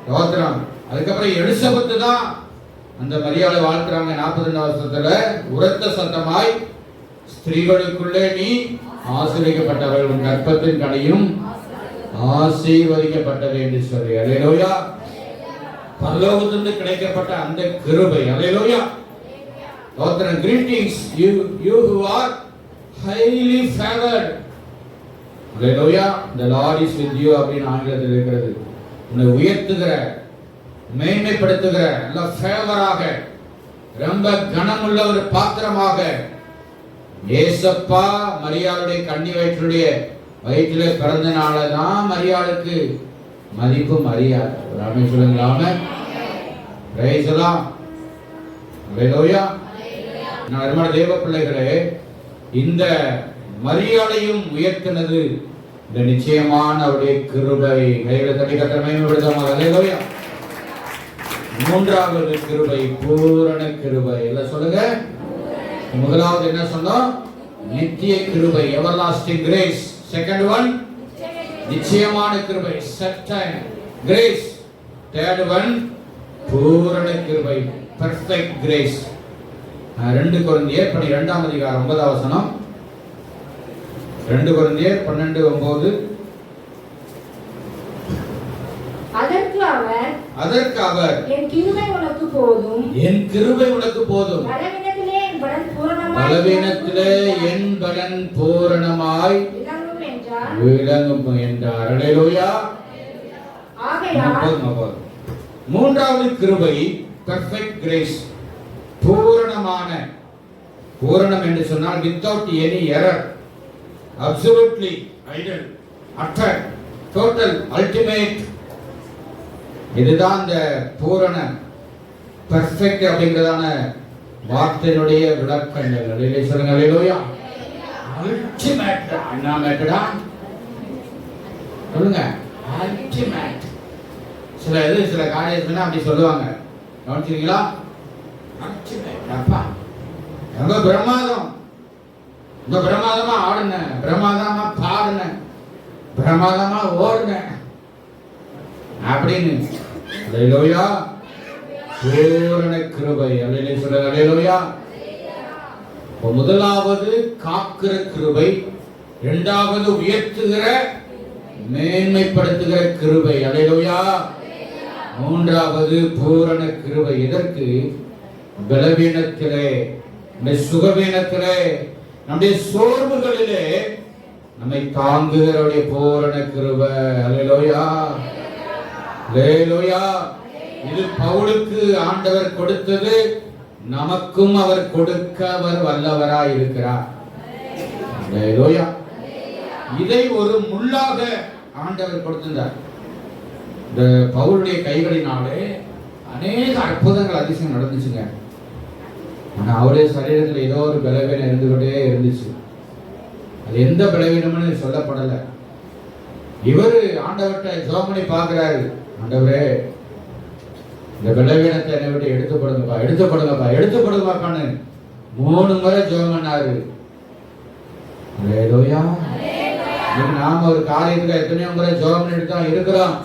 ஸ்தோத்திரம். அதுக்கப்புறம் எலிசபெத் தான் அந்த மரியாளை வாழ்த்துறாங்க. 42 வருஷத்துல உரத்த சத்தமாய், ஸ்திரீகளுக்குள்ளே நீ ஆசீர்வதிக்கப்பட்டவள், உன் கர்ப்பத்தின் கனியும் ஆசீர்வதிக்கப்பட்டது என்று சொல்லி. அல்லேலூயா. பரலோகத்திலிருந்து கிடைக்கப்பட்ட அந்த கிருபை. அல்லேலூயா. ஸ்தோத்திரம். Greetings you who are highly favored. Hallelujah. The Lord is with you அப்படின்னு ஆங்கிலத்தில் இருக்கிறது. உன்னை உயர்த்துகிற, மேன்மைப்படுத்துகிற, நல்ல ஃபேவராக, ரொம்ப கனமுள்ள ஒரு பாத்திரமாக ஏசப்பா மரியாளுடைய கன்னி வயிற்றிலே பிறந்த நாளதான் மரியாளுக்கு மதிப்பு, மரியாதை. ராமே சொல்லுங்களாமே. Price the Lord. அல்லேலூயா. நான் அருமையான தேவ பிள்ளைகளே, இந்த மரியாளையும் உயர்த்தினது இந்த நிச்சயமான அவருடைய கிருபை. கைகளை தட்டி கர்த்தரை மகிமைப்படுத்துவோம். அல்லேலூயா. மூன்றாவது கிருபை பூரண கிருபை. எல்லாம் சொல்லுங்க. முதலாவது என்ன சொன்னோம்? நித்திய கிருபை, எவர்லாஸ்டிங் கிரேஸ். செகண்ட் ஒன் நிச்சயமான கிருபை, சர்டைன் கிரேஸ். தேர்ட் ஒன் பூரண கிருபை, பெர்ஃபெக்ட் கிரேஸ். 2 கொரிந்தியர் 12ஆம் அதிகாரம் 9ஆம் வசனம். 2 கொரிந்தியர் 12:9. அதற்கு அவர் என் கிருபை உனக்கு போதும், பலவீனத்திலே என் பலன் பூரணமாய் விளங்கும் என்றார். அல்லேலூயா. மூன்றாவது கிருபை பெர்ஃபெக்ட் கிரேஸ், பூரணமான. பூரணம் என்று சொன்னால் without any error, absolutely Idol, utter, total, ultimate. இதுதான் இந்த பூரண, பெர்ஃபெக்ட் அப்படிங்கிறதான வார்த்தையினுடைய விளக்கங்கள். அல்லேலூயா சொல்லுங்க. அல்லேலூயா. அல்டிமேட். என்ன மேட்டடா சொல்லுங்க. அல்டிமேட். சில காரியத்துல அப்படி சொல்லுவாங்க, கவனிச்சீங்களா? அல்டிமேட். அப்பா ரொம்ப பிரமாதம், ரொம்ப பிரமாதமா ஆடுன, பிரமாதமா பாடுன, பிரமாதமா ஓடுன அப்படின்னு. அல்லேலூயா. பூரண கிருபை. அல்லேலூயா சொல்லுங்க. அல்லேலூயா. முதலாவது காக்கிற கிருபை, இரண்டாவது உயர்த்துகிற, மேன்மைப்படுத்துகிற கிருபை. அல்லேலூயா. மூன்றாவது பூரண கிருபை. எதற்கு? பலவீனத்திலே, நம்முடைய சுகவீனத்திலே, நம்முடைய சோர்வுகளிலே நம்மை தாங்குகிறவருடைய பூரண கிருபை. அல்லேலூயா, அல்லேலூயா. இது பவுலுக்கு ஆண்டவர் கொடுத்தது, நமக்கும் அவர் கொடுக்க அவர் வல்லவராய் இருக்கிறார். அல்லேலூயா. இதை ஒரு முள்ளாக ஆண்டவர் கொடுத்திருந்தார். இந்த பவுலுடைய கைகளினாலே அநேக அற்புதங்கள் அதிசயம் நடந்துச்சுங்க. ஆனா அவருடைய சரீரத்தில் ஏதோ ஒரு பலவீனம் இருந்து கொண்டே இருந்துச்சு. அது எந்த பலவீனம்னு சொல்லப்படல. இவரு ஆண்டவர்கிட்ட ஜெபம் பண்ணி பார்க்கிறாரு, ஆண்டவரே இந்த பலவீனத்தை என்னை விட்டு எடுத்துப்படுங்கப்பா, எடுத்துப்படுங்கப்பா, எடுத்துப்படுங்கப்பான்னு 3 முறை ஜெபம் பண்ணாரு. அல்லேலூயா. நாம ஒரு காரியத்துக்கு எத்தனையோ முறை ஜெபம் பண்ணிட்டு தான் இருக்கிறோம்.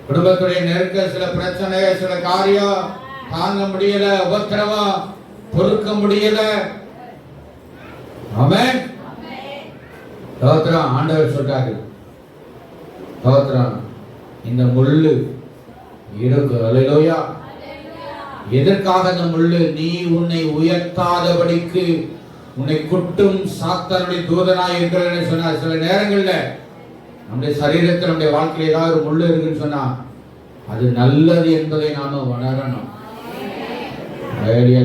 குடும்பத்துடைய நெருக்க, சில பிரச்சனை, சில காரியம் தாங்க முடியல, உபத்திரவம் பொறுக்க முடியல. ஆமென். ஸ்தோத்திரம். ஆண்டவர் சொல்றாரு, ஸ்தோத்திரம், இந்த முள்ளு இருக்கு. அல்லேலூயா. எதற்காக இந்த முள்ளு? நீ உன்னை உயர்த்தாதபடிக்கு, உன்னை குட்டும் சாத்தானுடைய தூதனாய் இருக்கிறன்னு சொன்னார். சில நேரங்கள்ல நம்முடைய சரீரத்தில், நம்முடைய வாழ்க்கையில் ஏதாவது ஒரு முள்ளு இருக்குன்னு சொன்னா அது நல்லது என்பதை நாம உணரணும்.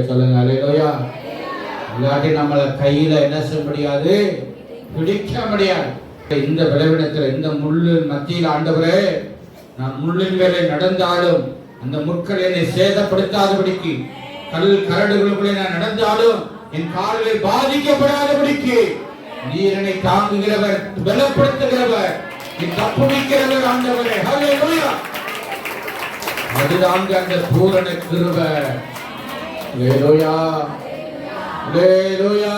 சொல்லுங்க அல்லேலூயா. இல்லாட்டி நம்மளை கையில என்ன செய்ய முடியாது, பிடிக்க முடியாது. இந்த பலவீனத்தில், இந்த முள்ளு மத்தியில் ஆண்டவரே, நான் முள்ளின் மேலே நடந்தாலும் அந்த முட்கள் என்னை சேதப்படுத்தாதபடிக்கு, கல் கரடுகளுக்குள்ளே நான் நடந்தாலும் என் கால்கள் பாதிக்கப்படாதபடிக்கு நீர் என்னை தாங்குகிறவர், பலப்படுத்துகிறவர், நீ தப்புவிக்கிறவர் ஆண்டவரே. ஹல்லேலூயா. அதுதான் அந்த பூரண கிருபை. அல்லேலூயா, அல்லேலூயா.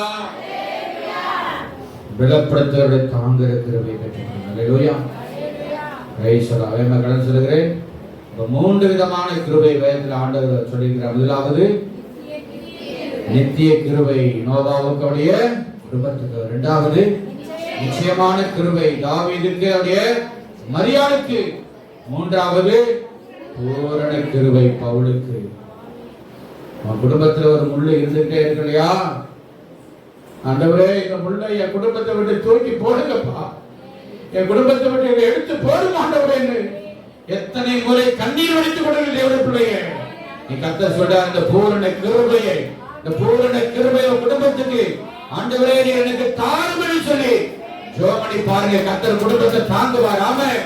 பலப்படுத்துகிறவரை தாங்குகிற கிருபை பெற்றுக்கொள்ளுங்கள். அல்லேலூயா. கடன் சொல்லுகிறேன். 3 விதமான கிருபை வேதத்தில் ஆண்டவர் சொல்லியிருக்கிறார். முதலாவது நித்திய கிருபை, நோவாவுக்கு அவருடைய குடும்பத்துக்கு. 2வது நிச்சயமான கிருபை, தாவீதுக்கு அவருடைய மரியாளுக்கு. 3வது பூரண கிருபை, பவுலுக்கு. உன் குடும்பத்தில் ஒரு முள்ளு இருந்துட்டே இருக்கு இல்லையா? ஆண்டவரே, இந்த முள்ளை என் குடும்பத்தை விட்டு தூக்கி போடுங்கப்பா, என் குடும்பத்தை விட்டு எடுத்து போடும் ஆண்டவரே. எத்தனை முறை கண்ணீர் வடித்துக் கொண்டு தேவனுடைய பிள்ளையே, நீ கர்த்தர் சொல்ற அந்த பூரண கிருபையை, இந்த பூரண கிருபையை குடும்பத்துக்கு ஆண்டவரே நீ எனக்கு தாருங்கள் சொல்லி ஜெபம் பாருங்க. கர்த்தர் குடும்பத்தை தாங்குவார். ஆமென்.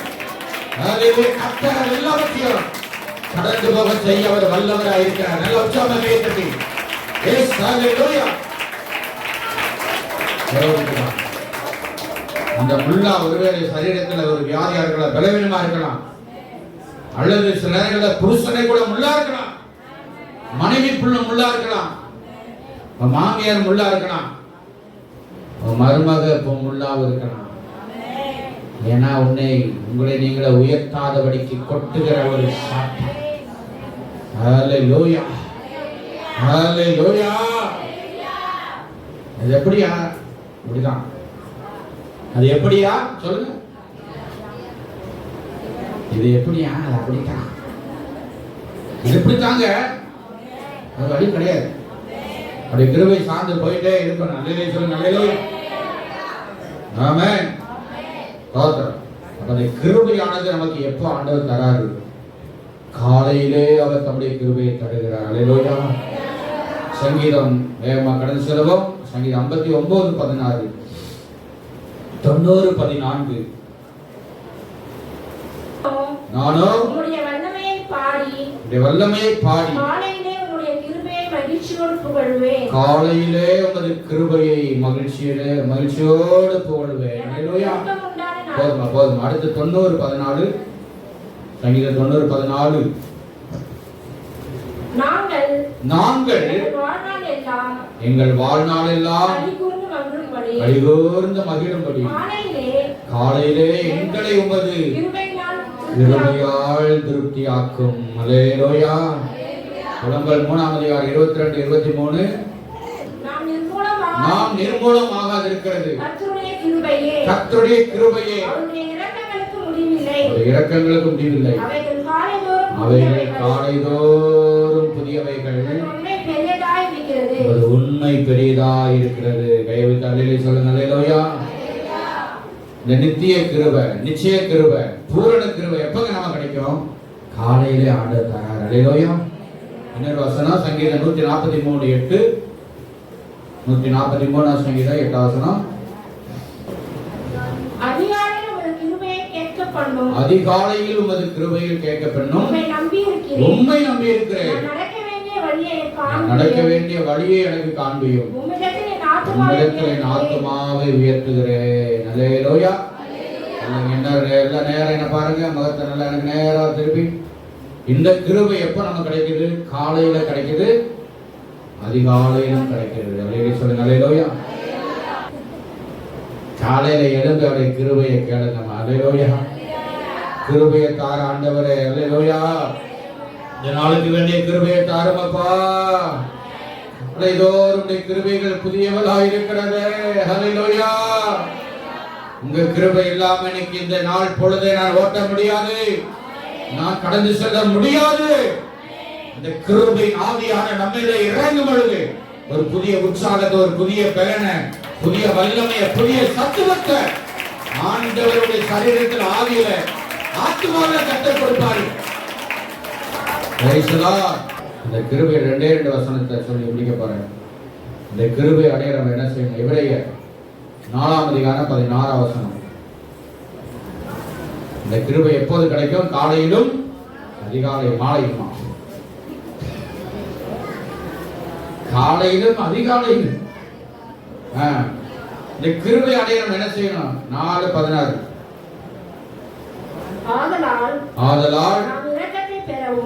ஹல்லேலூயா. கர்த்தர் எல்லாவற்றையும் கடந்து போக செய்ய அவர் வல்லவராய் இருக்கிறார். நல்ல உற்சாகமே தட்டி எஸ் ஹல்லேலூயா. அந்த முள்ளா ஒருவேளை சரீரத்தில் ஒரு வியாதியா இருக்கலாம், பலவீனமா இருக்கலாம், அல்லது சில நேரங்களில் புருஷனை கூட முள்ளா இருக்கலாம், மனைவி புள்ள முள்ளா இருக்கலாம், மாமியார் முள்ளா இருக்கலாம், மருமக முள்ளாவும் இருக்கலாம். ஏன்னா உங்களை நீங்களே உயர்த்தாதபடிக்கு கொட்டுகிற ஒரு சாட்டம். ஹல்லேலூயா, ஹல்லேலூயா. அது எப்படியா? இப்படிதான். அது எப்படியா சொல்லுங்க. இது எப்படியா? அது அப்படித்தான். இது எப்படித்தாங்க? அது வழி கிடையாது. அப்படி கிருபை சார்ந்து போயிட்டே இருக்கணும். நல்லதே சொல்லுங்க. நல்லதே. ஆமென். ஸ்தோத்திரம். அந்த கிருபையானது நமக்கு எப்போ ஆண்டவர் தராரு? காலையிலே அவர் தம்முடைய கிருபையை தருகிறார். அல்லேலூயா. சங்கீதம் வேகமா கடந்து செல்வோம். சங்கீதம் 59:16, 90:14. நானோ உம்முடைய வல்லமையை பாடி காலையிலே உம்முடைய கிருபையை மகிழ்ச்சியோடு புகழ்வேன். காலையிலே உமது கிருபையை மகிழ்ச்சியோடு புகழ்வேன். அல்லேலூயா. போதும். அடுத்து 90:14, சங்கீதம் 90:14. நாங்கள் எங்கள் வாழ்நாள் எல்லாம் கலிகூர்ந்து மகிழும்படி காலையிலே எங்களை உமது கிருபையால் திருப்தியாக்கும். அல்லேலூயா. புலம்பல் 3:22-23. நாம் நிர்மூலமாக இருக்கிறது கர்த்தருடைய கிருபையே, இரக்கங்களுக்கு முடிவில்லை. அவைகள் காலைதோறும் புதியவைகள். உண்மை பெரியதாய் இருக்கிறது. ஒரு உண்மை பெரியதாய் இருக்கிறது. கைவிட்டு அல்லேலூயா சொல்லுங்க. அல்லேலூயா. இந்த நித்திய கிருபை, நிச்சய கிருபை, பூரண கிருபை எப்பங்க நமக்கு கிடைக்கும்? காலையிலே ஆண்டவர் தரார். அல்லேலூயா. இன்னொரு வசனம் சங்கீதம் 143:8. 143 சங்கீதம் 8 வசனம். அதிகாலையில் உமது கிருபையை கேட்க பண்ணும். அதிகாலையில் உமது கிருபையில் கேட்க பண்ணும். உம்மை நம்பி இருக்கிறேன். உம்மை நம்பி இருக்கிறேன். நான் நடக்க வேண்டிய வழியை எனக்கு நான் காண்பியும். நடக்க வேண்டிய வழியை எனக்கு காண்பியும். உம்மிடத்தில் என் உம்மிடத்தில் என் ஆத்துமாவை உயர்த்துகிறேன். அல்லேலூயா. என்ன எல்லா நேரம் என்ன பாருங்க, முகத்தை நல்லா எனக்கு நேரா திருப்பி. இந்த கிருபை எப்ப நமக்கு கிடைக்குது? காலையில கிடைக்குது, அதிகாலையிலும் கிடைக்கிறது. அல்லேலூயா சொல்லுங்க. அல்லேலூயா. காலையில எழுந்து அவருடைய கிருபையை கேளுங்க. அல்லேலூயா. கிருபையை தார ஆண்டவரே. அல்லேலூயா. இந்த நாளுக்கு வேண்டிய கிருபையை தாருமப்பா. இதோருடைய கிருபைகள் புதியவளாய் இருக்கிறது. அல்லேலூயா. உங்க கிருபை இல்லாம இன்னைக்கு இந்த நாள் பொழுதை நான் ஓட்ட முடியாது, நான் கடந்து செல்ல முடியாது. இந்த கிருபை ஆவியான நம்மிலே இறங்கும் பொழுது ஒரு புதிய உற்சாகத்தை, ஒரு புதிய பலனை, புதிய வல்லமையை, புதிய சத்துவத்தை ஆண்டவருடைய சரீரத்தில் ஆவியில ஆத்மாவில கற்றுக் கொடுப்பாரு. இந்த கிருபை 2 வசனத்தை சொல்லி முடிக்க போறேன். இந்த கிருபை அடைய நம்ம என்ன செய்யணும்? எபிரேயர் 4:16 வசனம். இந்த கிருபை எப்போது கிடைக்கும்? காலையிலும் அதிகாலை மாலையுமா? காலையிலும் அதிகாலையிலும். இந்த கிருபை அடைய நம்ம என்ன செய்யணும்? 4:16. ஆதலால்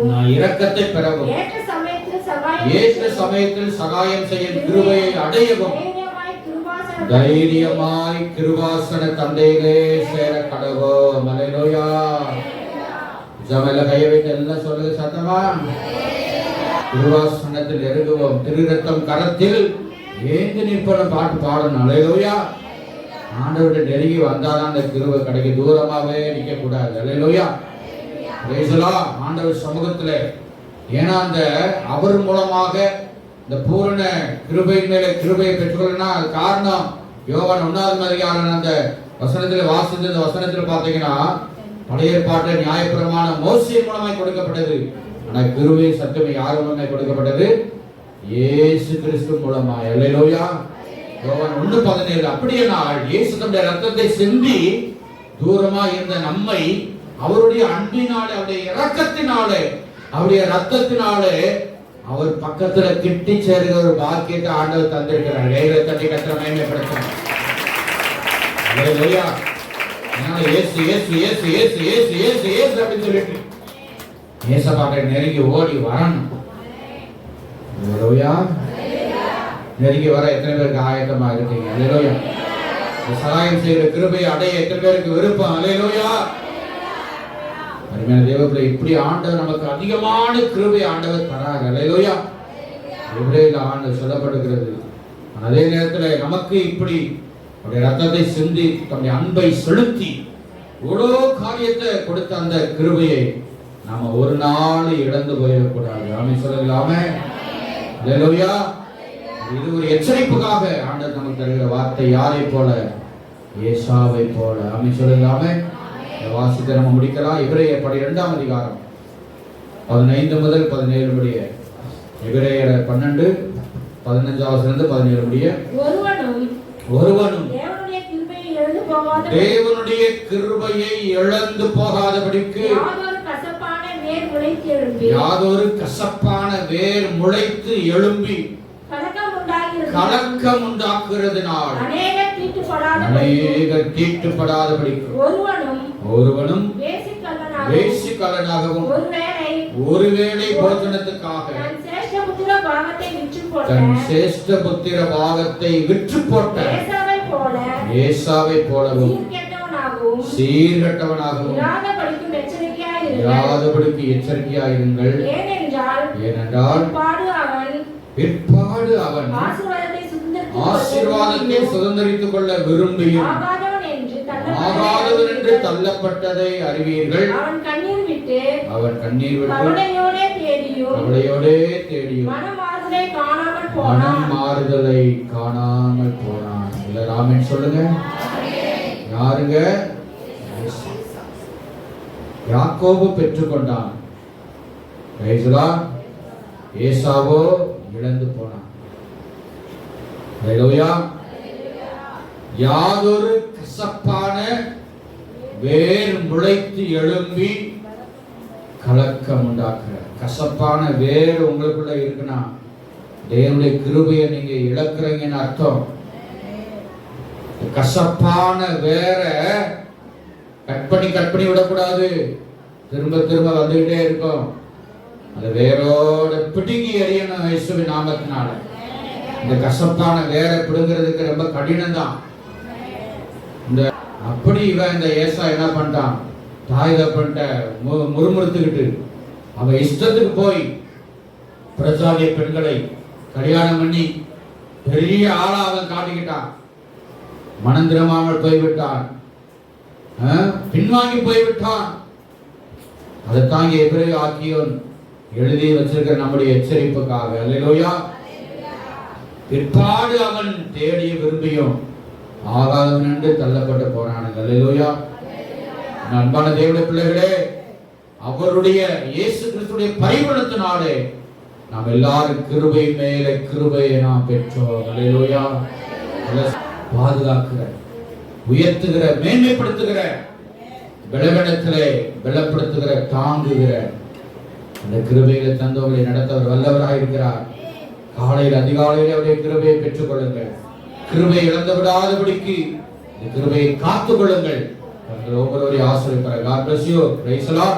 நான் இரக்கத்தை பெறவும் ஏற்ற சமயத்தில் சகாயம் செய்ய கிருபையை அடையவும் தைரியமாய் கிருபாசன தந்தையிலே சேர கடவோம். அல்லேலூயா. ஜமல கையை வைத்து எல்லாம் சொல்லுங்க சத்தமா. கிருபாசனத்தில் நெருங்குவோம், திருரத்தம் கரத்தில் ஏந்து நிற்பன பாட்டு பாடணும். அல்லேலூயா. ஆண்டவருடைய நெருங்கி வந்தாதான் அந்த கிருபை கிடைக்கும். தூரமாவே நிற்க கூடாது. அல்லேலூயா. ஆண்டவர் சமூகத்துல, ஏன்னா அந்த அவர் மூலமாக இந்த பூரண கிருபையின் மேல கிருபையை பெற்றுக்கொள்ளனா அது காரணம். யோவான் 1:அதிகாரம் அந்த வசனத்தில் வாசித்து இந்த வசனத்தில் பார்த்தீங்கன்னா பழைய ஏற்பாட்டில் நியாயப்பிரமாணம் மோசேயின் மூலமாய் கொடுக்கப்பட்டது. ஆனா கிருபை சத்தமே யார் மூலமாய் கொடுக்கப்பட்டது? இயேசு கிறிஸ்து மூலமாய். அல்லேலூயா. யோவான் 1:17. அப்படியே நாள் இயேசு தம்முடைய ரத்தத்தை சிந்தி தூரமா இருந்த நம்மை அவருடைய அன்பினாலே, அவருடைய இரக்கத்தினாலே, அவருடைய ரத்தத்தினாலே அவர் பக்கத்துல கிட்டி சேருகிற ஒரு பாக்கியத்தை ஆண்டவர் தந்திருக்கிறார். கையில தட்டி கத்திர மகிமைப்படுத்தும். அல்லேலூயா. இயேசு இயேசு இயேசு இயேசு இயேசு இயேசு இயேசு அப்படின்னு சொல்லிட்டு இயேசுவை நெருங்கி ஓடி வரணும். அல்லேலூயா. நெருங்கி வர எத்தனை பேருக்கு ஆயத்தமா இருக்கீங்க? அல்லேலூயா. சகாயம் செய்கிற கிருபையை அடைய எத்தனை பேருக்கு விருப்பம்? அல்லேலூயா. அருமையான தேவப்பிள்ளை, இப்படி ஆண்டவர் நமக்கு அதிகமான கிருபை ஆண்டவர் தரார். அல்லேலூயா. எபிரேயர்ல ஆண்டவர் சொல்லப்படுகிறது. அதே நேரத்தில் நமக்கு இப்படி அவருடைய ரத்தத்தை சிந்தி தன்னுடைய அன்பை செலுத்தி இவ்வளோ காரியத்தை கொடுத்த அந்த கிருபையை நாம ஒரு நாள் இழந்து போயிடக்கூடாது. ஆமென் சொல்லலாமே. அல்லேலூயா. இது ஒரு எச்சரிப்புக்காக ஆண்டவர் நமக்கு தருகிற வார்த்தை. யாரை போல? ஏசாவை போல. ஆமென் சொல்லலாமே. வாசித்து நம்ம முடிக்கலாம். எபிரேயர் 12:15 முதல் 17 முடிய. எபிரேயர் 12:15 முடிய. ஒருவனும் தேவனுடைய கிருபையை இழந்து போகாதபடிக்கு யாதொரு கசப்பான வேர் முளைத்து எழும்பி கலக்கம் உண்டாக்குறதுனால் அநேகர் தீட்டுப்படாதபடிக்கு ஒருவனும் வேசிக்கல்லனாகவும் ஒருவேளை போஜனத்துக்காக தன் சேஷ்ட புத்திர பாகத்தை விற்று போட்ட ஏசாவை போலவும் சீர்கெட்டவனாகவும் இராதபடிக்கு எச்சரிக்கையாயிருங்கள். ஏனென்றால் பிற்பாடு அவன் ஆசீர்வாதத்தை சுதந்தரித்துக் கொள்ள விரும்பியும் ஆகாதவன் என்று தள்ளப்பட்டதை அறிவீர்கள். அவன் கண்ணீர் விட்டு அவன் கண்ணீர் விட்டு கவலையோடே தேடியும் மனமாறுதலை காணாமல் போனான். மனமாறுதலை காணாமல் போனான். இல்ல ஆமென் சொல்லுங்க. யாருங்க? யாக்கோபு பெற்றுக்கொண்டான். ஏசாவோ இழந்து போனான். ஹல்லேலூயா. யாதொரு கசப்பான வேர் முளைத்து எழும்பி கலக்கம் உண்டாக்குற கசப்பான வேர் உங்களுக்குள்ள இருக்குன்னா தேவனுடைய கிருபையை நீங்க இழக்கிறீங்கன்னு அர்த்தம். கசப்பான வேற கட் பண்ணி விடக்கூடாது. திரும்ப திரும்ப வந்துகிட்டே இருக்கும். அது வேரோட பிடுங்கி எறியணும் இயேசுவின் நாமத்தினால. இந்த கசப்பான வேற பிடுங்கிறதுக்கு ரொம்ப கடினம் தான். இந்த அப்படி இவன் இந்த ஏசா என்ன பண்ணிட்டான், தாய் தப்பன்ட்ட முறுமுறுத்துக்கிட்டு அவன் இஷ்டத்துக்கு போய் பிரசாதிய பெண்களை கல்யாணம் பண்ணி பெரிய ஆளா அவன் காட்டிக்கிட்டான். மனம் திரும்பாமல் போய்விட்டான், பின்வாங்கி போய்விட்டான். அதைத்தான் எபிரேய ஆக்கியோன் எழுதி வச்சிருக்கிற நம்முடைய எச்சரிப்புக்காக. அல்லேலூயா. பிற்பாடு அவன் தேடிய விரும்பியும் ஆகாதவன் என்று தள்ளப்பட்டு போனான். அல்லேலூயா. அன்பான தேவனுடைய பிள்ளைகளே, அவருடைய இயேசு கிறிஸ்துடைய பரிபூரணத்தினாலே நாம் எல்லாரும் கிருபை மேலே கிருபையை நாம் பெற்றோம். அல்லேலூயா. பாதுகாக்கிற, உயர்த்துகிற, மேன்மைப்படுத்துகிற, பலவீனத்திலே பலப்படுத்துகிற, தாங்குகிற அந்த கிருபையில தந்தவர்களை நடத்தவர் வல்லவராக இருக்கிறார். காலையில் அதிகாலையில் அவருடைய கிருபையை பெற்றுக் கொள்ளுங்கள். கிருபை இழந்து விடாதபடிக்கு இந்த கிருபையை காத்துக் கொள்ளுங்கள். ஒவ்வொருவரையும் ஆசீர்வதிப்பார். God bless you. Praise the Lord.